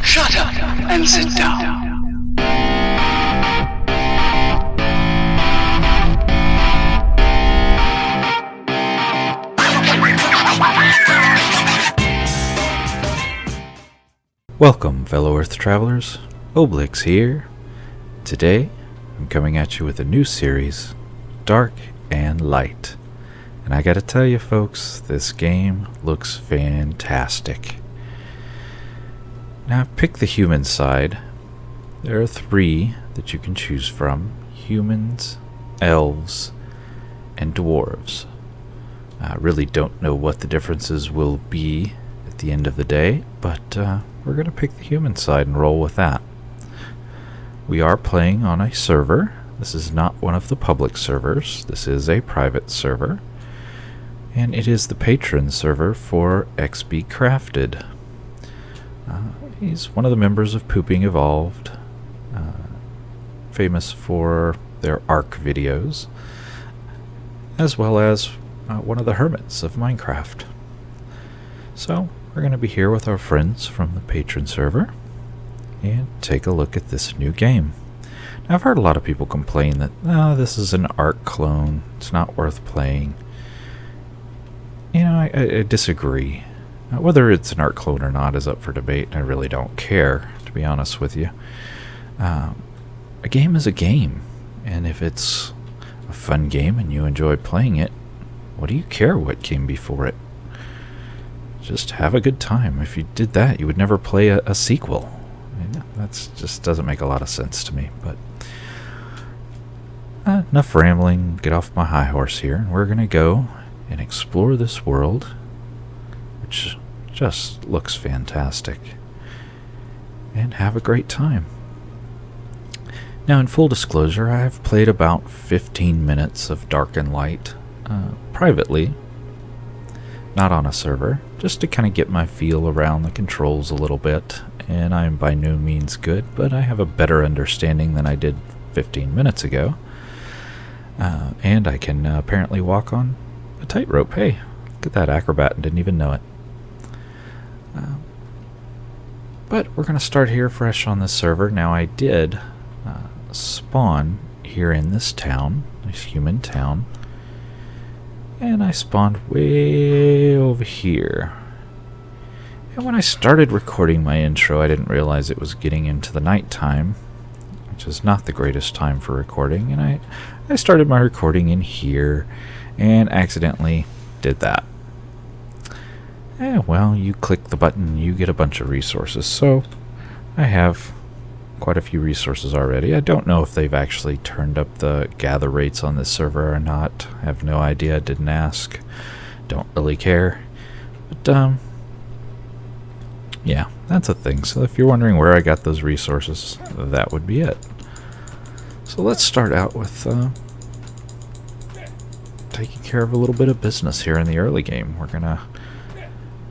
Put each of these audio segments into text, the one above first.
Shut up and sit down. Welcome, fellow Earth travelers. Oblix here. Today, I'm coming at you with a new series, Dark and Light. And I gotta tell you folks, this game looks fantastic. Now I've picked the human side. There are 3 that you can choose from: humans, elves, and dwarves. I really don't know what the differences will be at the end of the day, but we're going to pick the human side and roll with that. We are playing on a server. This is not one of the public servers. This is a private server. And it is the patron server for XB Crafted. He's one of the members of Pooping Evolved, famous for their ARC videos, as well as one of the hermits of Minecraft. So, we're going to be here with our friends from the patron server and take a look at this new game. Now, I've heard a lot of people complain that this is an ARC clone, it's not worth playing. You know, I disagree. Whether it's an ARC clone or not is up for debate, and I really don't care, to be honest with you. A game is a game, and if it's a fun game and you enjoy playing it, what do you care what came before it? Just have a good time. If you did that, you would never play a sequel. I mean, that just doesn't make a lot of sense to me. But enough rambling. Get off my high horse here. We're going to go and explore this world, which just looks fantastic, and have a great time. Now, in full disclosure, I have played about 15 minutes of Dark and Light privately, not on a server, just to kind of get my feel around the controls a little bit. And I'm by no means good, but I have a better understanding than I did 15 minutes ago. And I can apparently walk on a tightrope. Hey, look at that acrobat and didn't even know it. But we're going to start here fresh on this server. Now, I did spawn here in this town, this human town. And I spawned way over here. And when I started recording my intro, I didn't realize it was getting into the night time, which is not the greatest time for recording. And I started my recording in here and accidentally did that. Well, you click the button, you get a bunch of resources. So I have quite a few resources already. I don't know if they've actually turned up the gather rates on this server or not. I have no idea, didn't ask. Don't really care. But yeah, that's a thing. So if you're wondering where I got those resources, that would be it. So let's start out with taking care of a little bit of business here in the early game. We're gonna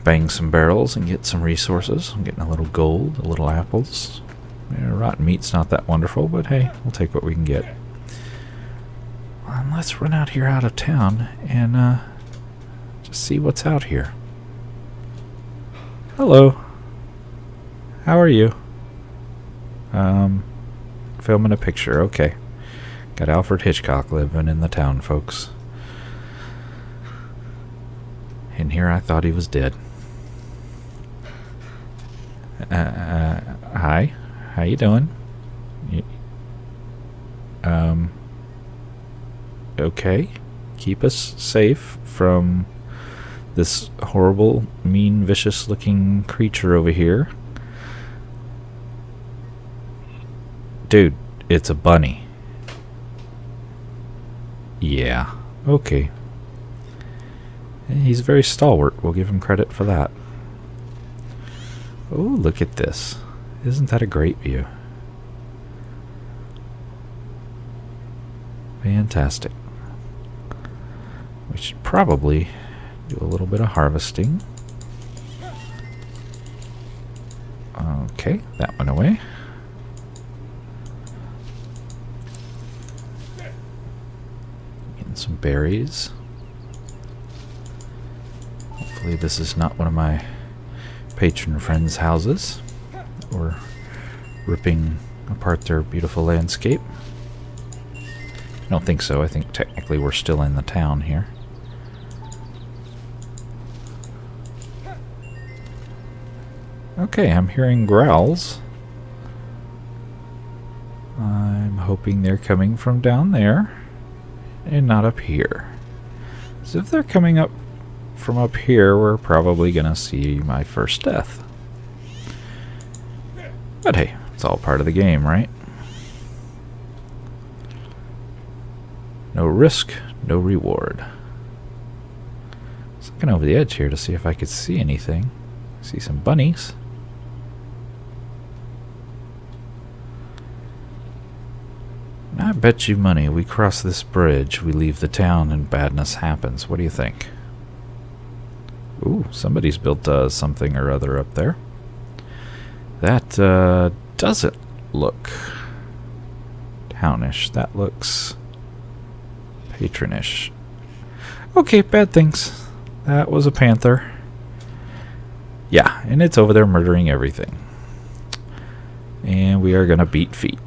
bang some barrels and get some resources. I'm getting a little gold, a little apples. Rotten meat's not that wonderful, but hey, we'll take what we can get. And let's run out here out of town and just see what's out here. Hello. How are you? Filming a picture, okay. Got Alfred Hitchcock living in the town, folks. And here I thought he was dead. Hi. How you doing? Okay. Keep us safe from this horrible, mean, vicious-looking creature over here. Dude, it's a bunny. Yeah. Okay. He's very stalwart. We'll give him credit for that. Oh, look at this. Isn't that a great view? Fantastic. We should probably do a little bit of harvesting. Okay, that went away. Getting some berries. Hopefully this is not one of my patron friends' houses. or ripping apart their beautiful landscape. I don't think so. I think technically we're still in the town here. Okay, I'm hearing growls. I'm hoping they're coming from down there and not up here. So if they're coming up from up here, we're probably gonna see my first death. But hey, it's all part of the game, right? No risk, no reward. I was looking over the edge here to see if I could see anything. See some bunnies. I bet you money we cross this bridge, we leave the town, and badness happens. What do you think? Ooh, somebody's built something or other up there. That doesn't look townish. That looks patronish. Okay, bad things. That was a panther. Yeah, and it's over there murdering everything. And we are gonna beat feet.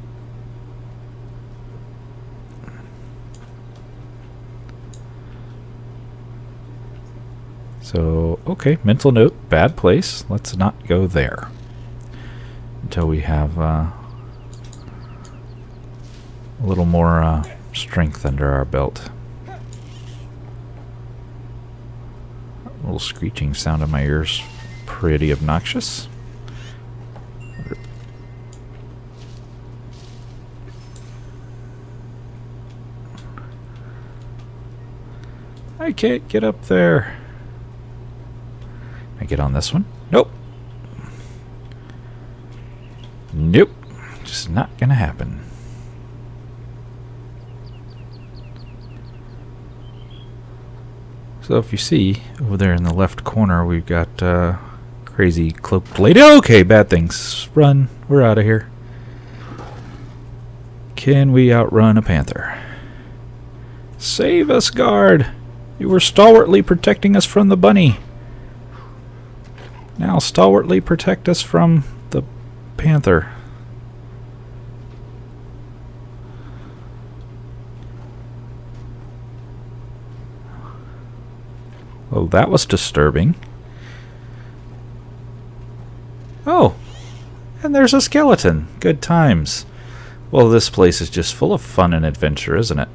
So, okay, mental note, bad place. Let's not go there until we have a little more strength under our belt. A little screeching sound in my ears, pretty obnoxious. I can't get up there. Can I get on this one? Nope. Nope. Just not gonna happen. So if you see over there in the left corner, we've got crazy cloaked lady. Okay, bad things. Run. We're out of here. Can we outrun a panther? Save us, guard. You were stalwartly protecting us from the bunny. Now stalwartly protect us from the panther. Well, that was disturbing. Oh, and there's a skeleton. Good times. Well, this place is just full of fun and adventure, isn't it?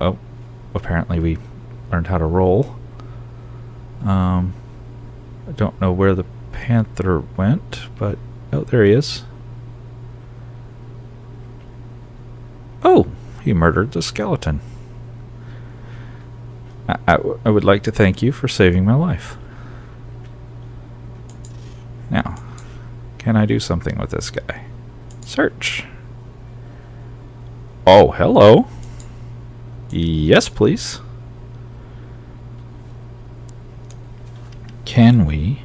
Oh, apparently we learned how to roll. I don't know where the panther went, but oh, there he is. Oh, he murdered the skeleton. I would like to thank you for saving my life. Now, can I do something with this guy? Search. Oh, hello. Yes, please. Can we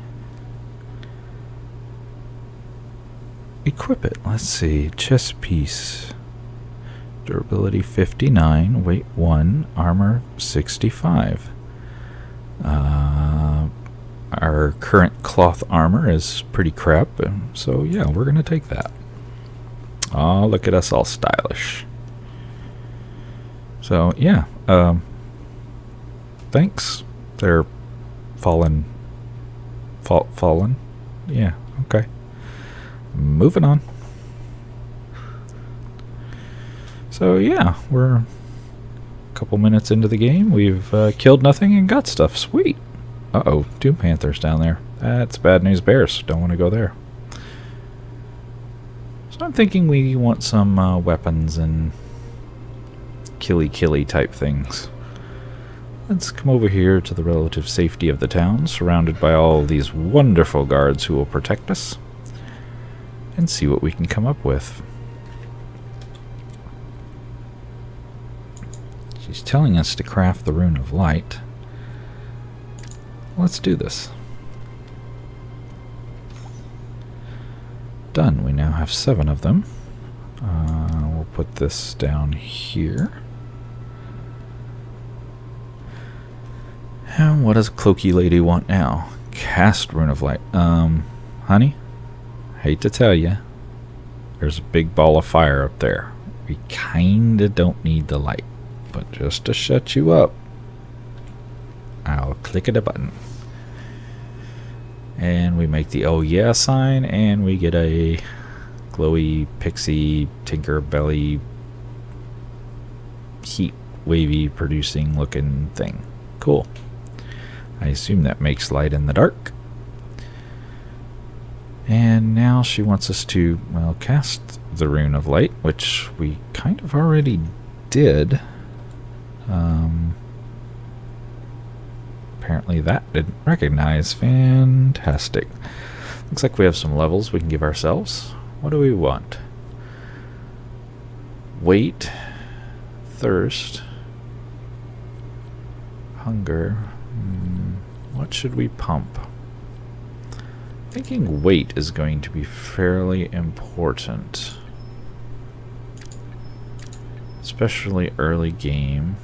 equip it? Let's see. Chest piece. Durability 59, weight 1, armor 65. Our current cloth armor is pretty crap, so yeah, we're going to take that. Oh, look at us all stylish. So, yeah, thanks. They're fallen. Fallen? Yeah, okay. Moving on. So yeah, we're a couple minutes into the game. We've killed nothing and got stuff. Sweet. Uh-oh, 2 panthers down there. That's bad news bears. Don't want to go there. So I'm thinking we want some weapons and killy type things. Let's come over here to the relative safety of the town, surrounded by all these wonderful guards who will protect us, and see what we can come up with. She's telling us to craft the Rune of Light. Let's do this. Done. We now have 7 of them. We'll put this down here. And what does Cloaky Lady want now? Cast Rune of Light. Honey, hate to tell you, there's a big ball of fire up there. We kinda don't need the light, but just to shut you up, I'll click a button. And we make the oh yeah sign, and we get a glowy, pixie, tinker belly, heat wavy producing looking thing. Cool. I assume that makes light in the dark. And now she wants us to, well, cast the Rune of Light, which we kind of already did. Apparently that didn't recognize. Fantastic. Looks like we have some levels we can give ourselves. What do we want? Weight, thirst, hunger. What should we pump? Thinking weight is going to be fairly important, especially early game.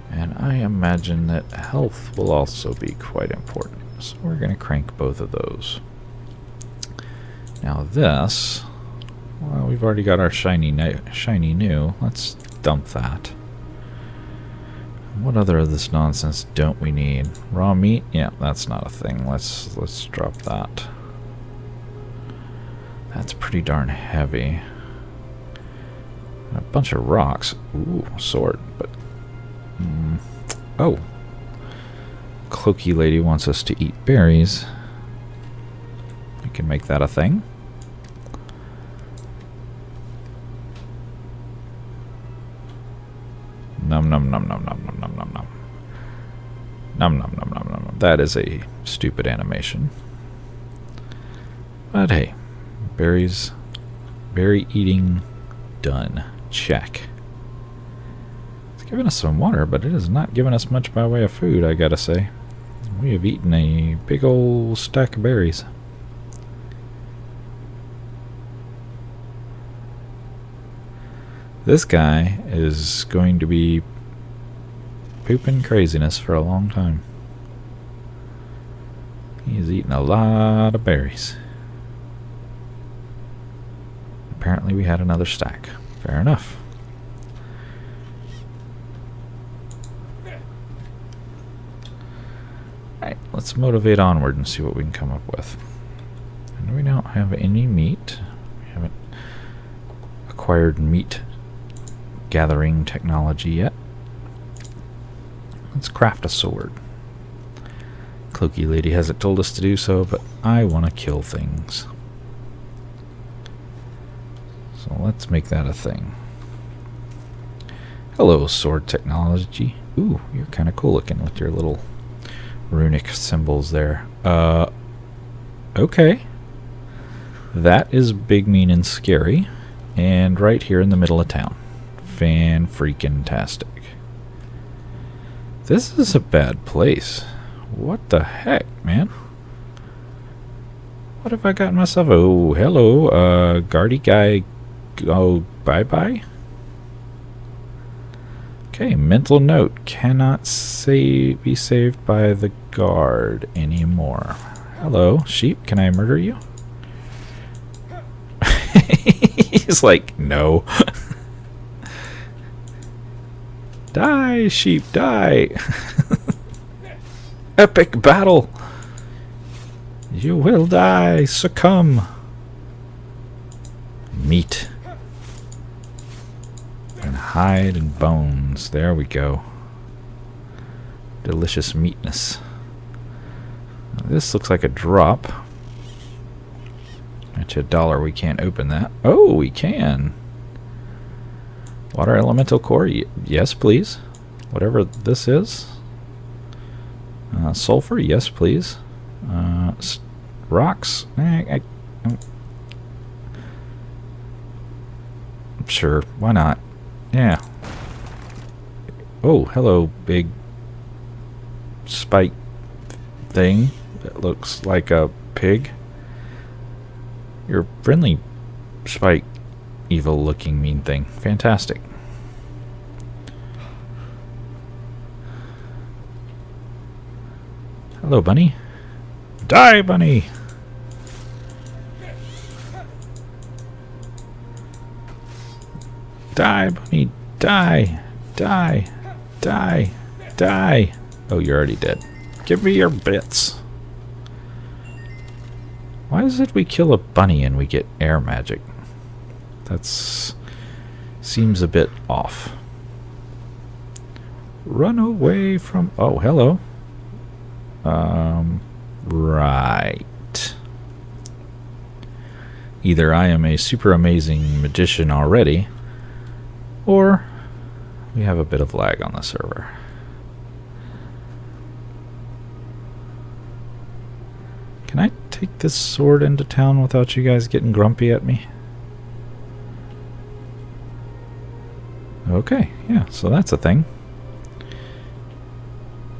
And I imagine that health will also be quite important. So we're going to crank both of those. Now this, well, we've already got our shiny new. Let's dump that. What other of this nonsense don't we need? Raw meat? Yeah, that's not a thing. Let's drop that. That's pretty darn heavy. And a bunch of rocks. Ooh, sword. But oh, Cloaky Lady wants us to eat berries. We can make that a thing. Num num num num num num num num num. Num num num num num. That is a stupid animation. But hey, berries, berry eating done. Check. It's giving us some water, but it has not given us much by way of food, I gotta say. We have eaten a big old stack of berries. This guy is going to be pooping craziness for a long time. He is eating a lot of berries. Apparently we had another stack. Fair enough. Alright, let's motivate onward and see what we can come up with. And we don't have any meat. We haven't acquired meat gathering technology yet. Let's craft a sword. Cloaky Lady hasn't told us to do so, but I want to kill things. So let's make that a thing. Hello, sword technology. Ooh, you're kind of cool looking with your little runic symbols there. Okay. That is big, mean, and scary. And right here in the middle of town. Fan-freaking-tastic. This is a bad place. What the heck, man? What have I gotten myself? Oh, hello, guardy guy. Oh, bye-bye. Okay, mental note. Cannot be saved by the guard anymore. Hello, sheep. Can I murder you? He's like, no. Die, sheep, die. Epic battle. You will die. Succumb. Meat. And hide and bones. There we go. Delicious meatness. Now, this looks like a drop. At $1 we can't open that. Oh, we can. Water elemental core, yes please. Whatever this is. Sulfur, yes please. Rocks, sure, why not? Yeah. Oh, hello, big spike thing that looks like a pig. You're friendly, spike. Evil looking mean thing. Fantastic. Hello, bunny. Die, bunny! Die, bunny! Die! Die! Die! Die! Oh, you're already dead. Give me your bits. Why is it we kill a bunny and we get air magic? That's... seems a bit off. Run away from... oh, hello. Right. Either I am a super amazing magician already, or we have a bit of lag on the server. Can I take this sword into town without you guys getting grumpy at me? Okay, yeah, so that's a thing.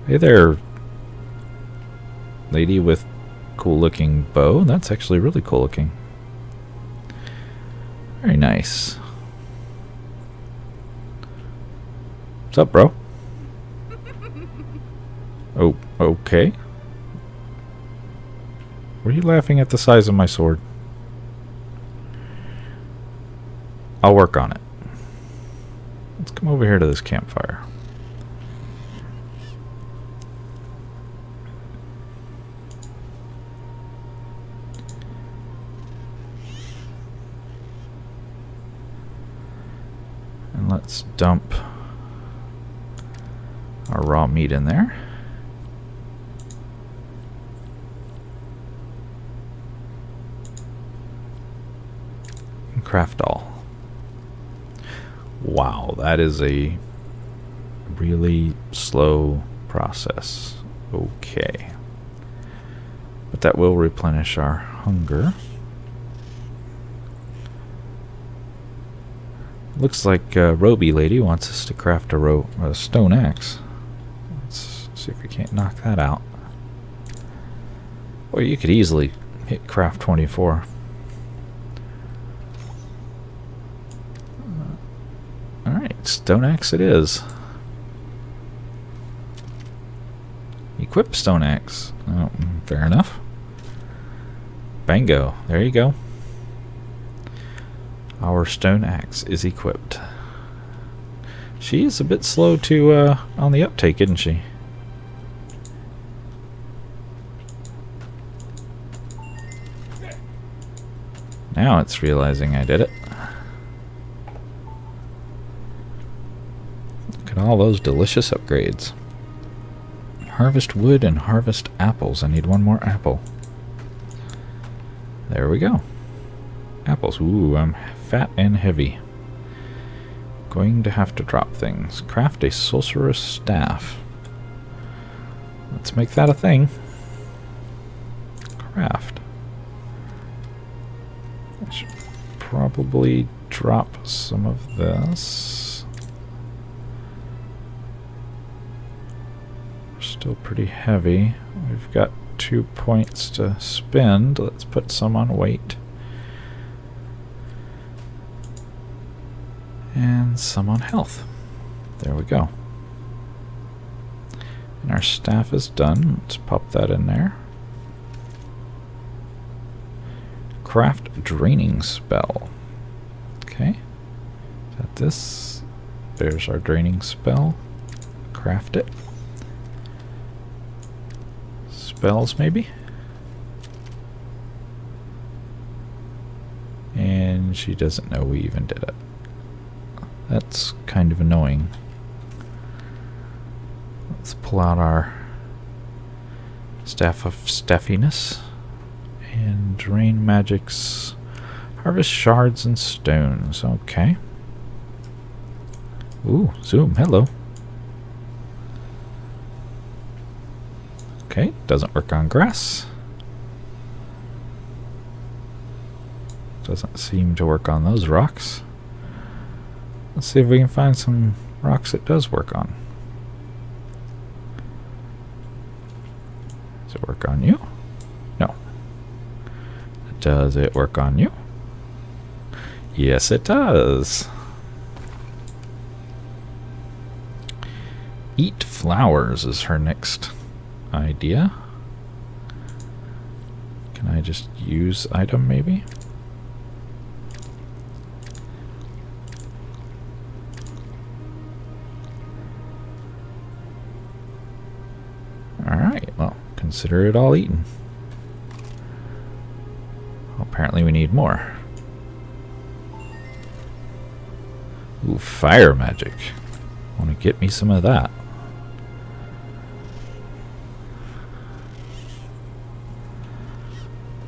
Hey there, lady with cool looking bow. That's actually really cool looking. Very nice. What's up, bro? Oh, okay. Were you laughing at the size of my sword? I'll work on it. Let's come over here to this campfire. And let's dump our raw meat in there. And craft all. Wow, that is a really slow process. Okay. But that will replenish our hunger. Looks like Roby Lady wants us to craft a stone axe. Let's see if we can't knock that out. Or you could easily hit craft 24. Alright, stone axe it is. Equip stone axe. Oh, fair enough. Bango. There you go. Our stone axe is equipped. She is a bit slow to on the uptake, isn't she? Now it's realizing I did it. Look at all those delicious upgrades. Harvest wood and harvest apples. I need one more apple. There we go. Apples. Ooh, I'm fat and heavy. Going to have to drop things. Craft a sorcerer's staff. Let's make that a thing. Craft. I should probably drop some of this. We're still pretty heavy. We've got 2 points to spend. Let's put some on weight. And some on health. There we go. And our staff is done. Let's pop that in there. Craft draining spell. Okay. Is that this? There's our draining spell. Craft it. Spells maybe? And she doesn't know we even did it. That's kind of annoying. Let's pull out our Staff of Staffiness and Drain Magics. Harvest shards and stones. Okay. Ooh, zoom. Hello. Okay, doesn't work on grass. Doesn't seem to work on those rocks. Let's see if we can find some rocks it does work on. Does it work on you? No. Does it work on you? Yes, it does. Eat flowers is her next idea. Can I just use item maybe? Alright, well, consider it all eaten. Well, apparently we need more. Ooh, fire magic. Want to get me some of that.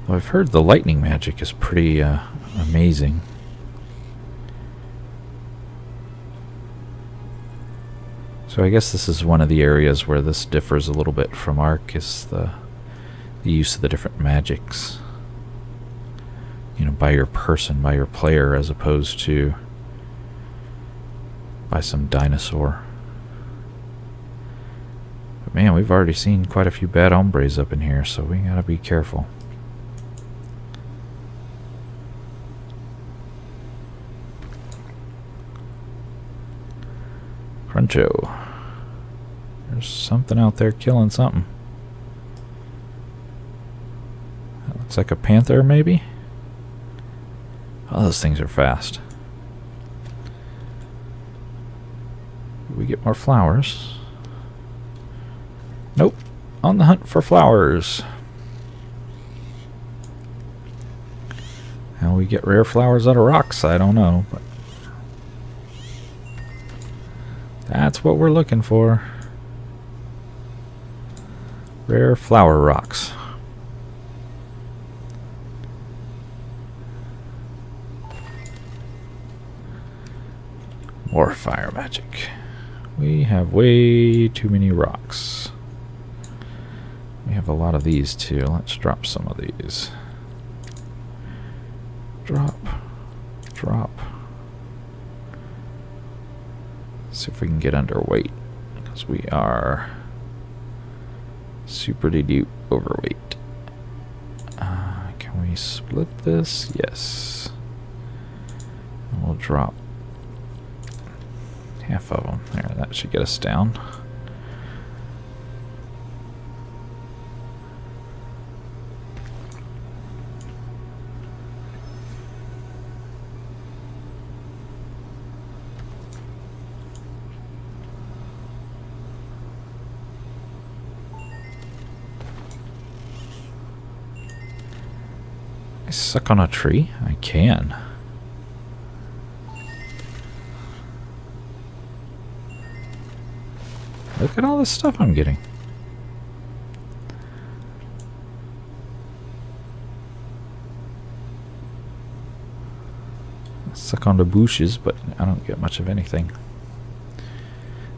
Well, I've heard the lightning magic is pretty amazing. So I guess this is one of the areas where this differs a little bit from Arc, is the use of the different magics. You know, by your person, by your player, as opposed to by some dinosaur. But man, we've already seen quite a few bad hombres up in here, so we gotta be careful. Cruncho. There's something out there killing something. That looks like a panther, maybe? Oh, those things are fast. We get more flowers. Nope. On the hunt for flowers. How we get rare flowers out of rocks, I don't know, but that's what we're looking for. Rare flower rocks. More fire magic. We have way too many rocks. We have a lot of these too. Let's drop some of these. Drop. Drop. See if we can get underweight, because we are super duper overweight. Can we split this? Yes. And we'll drop half of them. There, that should get us down. I suck on a tree? I can. Look at all this stuff I'm getting. I suck on the bushes, but I don't get much of anything.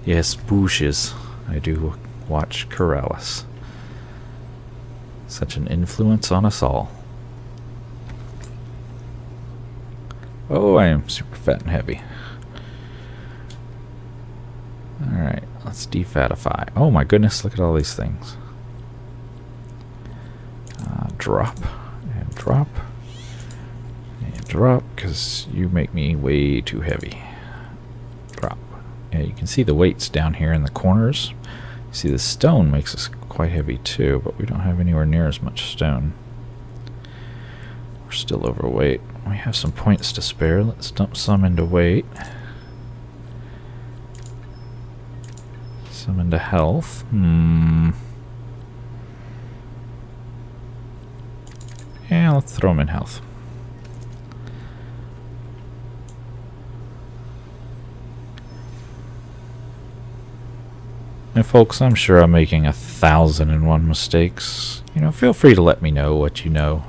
Yes, bushes. I do watch Corrales. Such an influence on us all. Oh, I am super fat and heavy. Alright, let's defatify. Oh my goodness, look at all these things. Drop, and drop, and drop, because you make me way too heavy. Drop. Yeah, you can see the weights down here in the corners. You see the stone makes us quite heavy too, but we don't have anywhere near as much stone. We're still overweight. We have some points to spare. Let's dump some into weight. Some into health. Yeah, let's throw them in health. And folks, I'm sure I'm making 1,001 mistakes. You know, feel free to let me know what you know.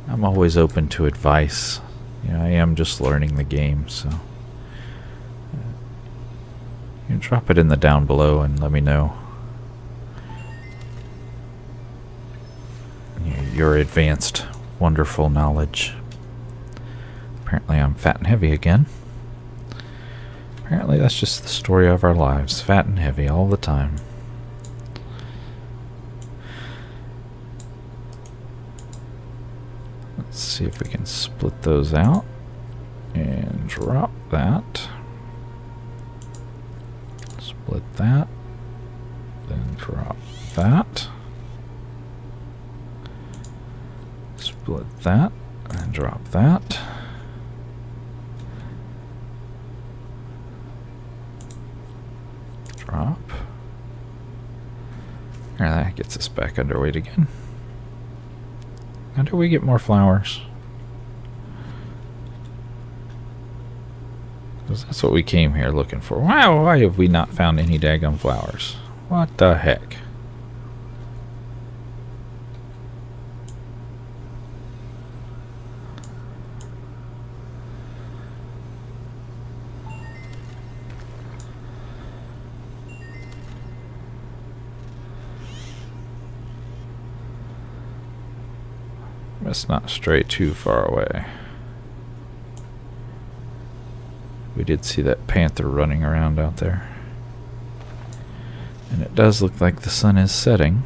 I'm always open to advice. You know, I am just learning the game, so you can drop it in the down below and let me know your advanced, wonderful knowledge. Apparently I'm fat and heavy again. Apparently that's just the story of our lives. Fat and heavy all the time. Let's see if we can split those out and drop that. Split that. Then drop that. Split that. And drop that. Drop. And that gets us back underweight again. How do we get more flowers? Because that's what we came here looking for. Wow, why have we not found any daggum flowers? What the heck? Let's not stray too far away. We did see that panther running around out there. And it does look like the sun is setting.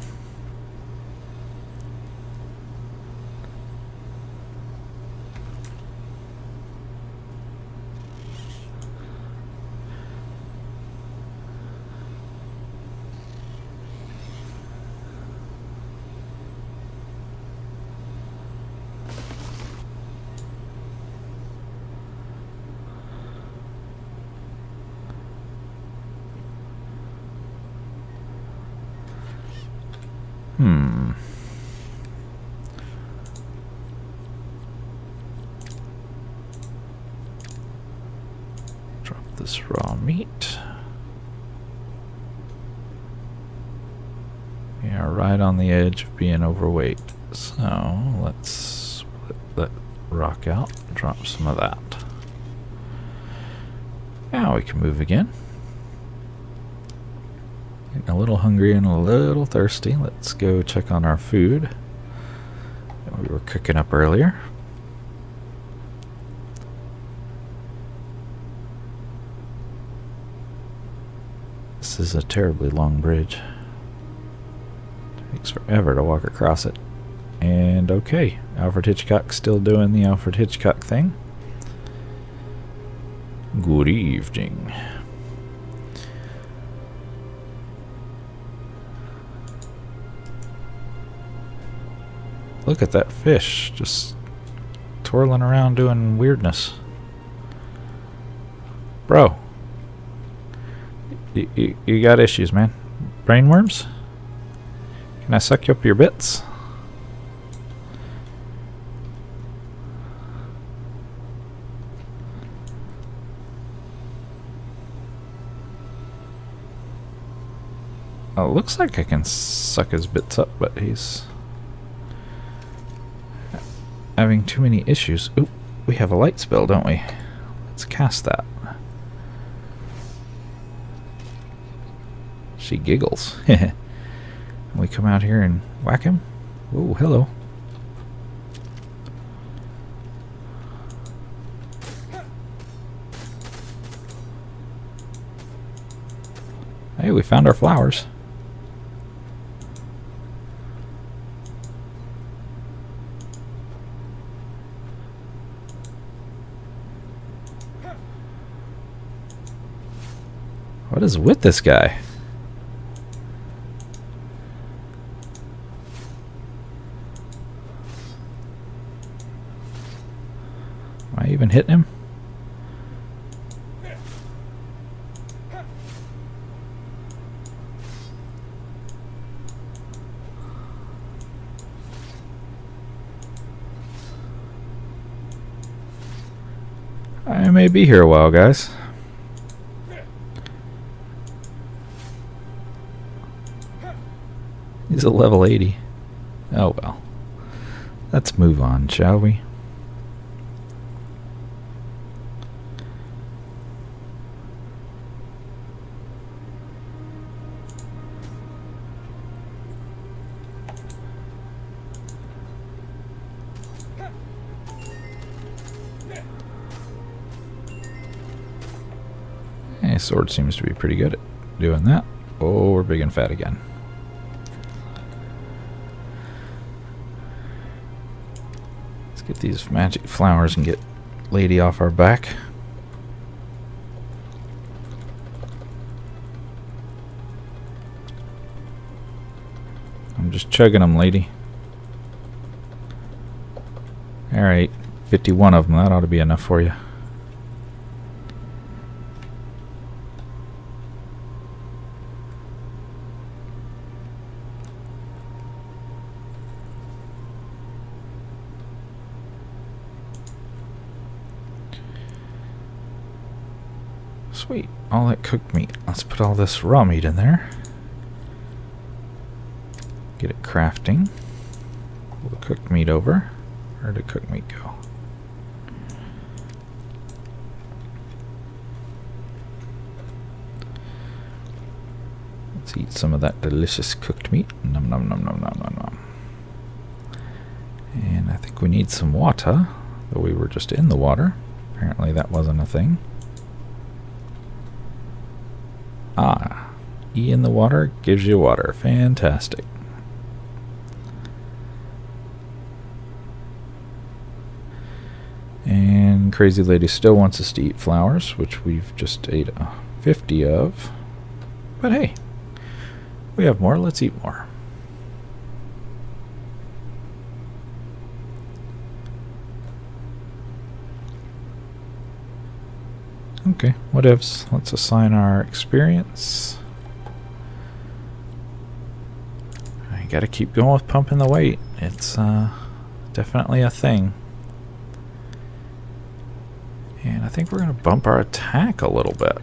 Drop this raw meat. We are right on the edge of being overweight. So let's split that rock out and drop some of that. Now we can move again. Getting a little hungry and a little thirsty. Let's go check on our food that we were cooking up earlier. This is a terribly long bridge. Takes forever to walk across it. And okay, Alfred Hitchcock's still doing the Alfred Hitchcock thing. Good evening. Look at that fish just twirling around doing weirdness. Bro, you got issues, man. Brainworms? Can I suck you up your bits? Oh, it looks like I can suck his bits up, but he's having too many issues. Oop, we have a light spell, don't we? Let's cast that. She giggles. We come out here and whack him. Oh, hello. Hey, we found our flowers. What is with this guy? Am I even hitting him? I may be here a while, guys. He's a level 80. Oh well. Let's move on, shall we? Hey, sword seems to be pretty good at doing that. Oh, we're big and fat again. Get these magic flowers and get Lady off our back. I'm just chugging them, lady. Alright, 51 of them. That ought to be enough for you. Sweet, all that cooked meat. Let's put all this raw meat in there. Get it crafting. Pull the cooked meat over. Where did cooked meat go? Let's eat some of that delicious cooked meat. Nom nom nom nom nom nom nom. And I think we need some water, though we were just in the water. Apparently that wasn't a thing. Ah, E in the water gives you water. Fantastic. And Crazy Lady still wants us to eat flowers, which we've just ate 50 of. But hey, we have more. Let's eat more. Okay, whatevs. Let's assign our experience. I gotta keep going with pumping the weight. It's definitely a thing. And I think we're gonna bump our attack a little bit.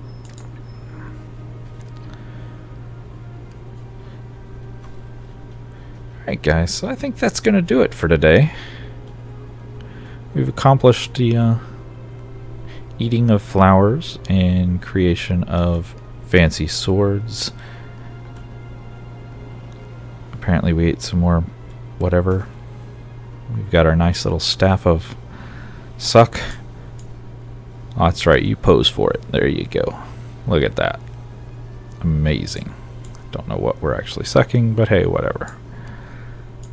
Alright guys, so I think that's gonna do it for today. We've accomplished the eating of flowers and creation of fancy swords. Apparently we ate some more whatever. We've got our nice little staff of suck. Oh, that's right, you pose for it. There you go. Look at that. Amazing. Don't know what we're actually sucking, but hey, whatever.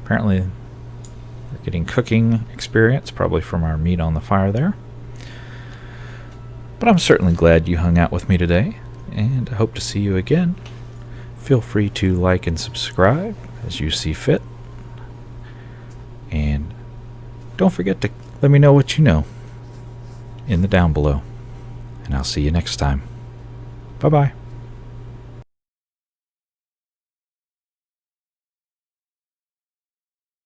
Apparently we're getting cooking experience, probably from our meat on the fire there. But I'm certainly glad you hung out with me today, and I hope to see you again. Feel free to like and subscribe as you see fit. And don't forget to let me know what you know in the down below. And I'll see you next time. Bye-bye.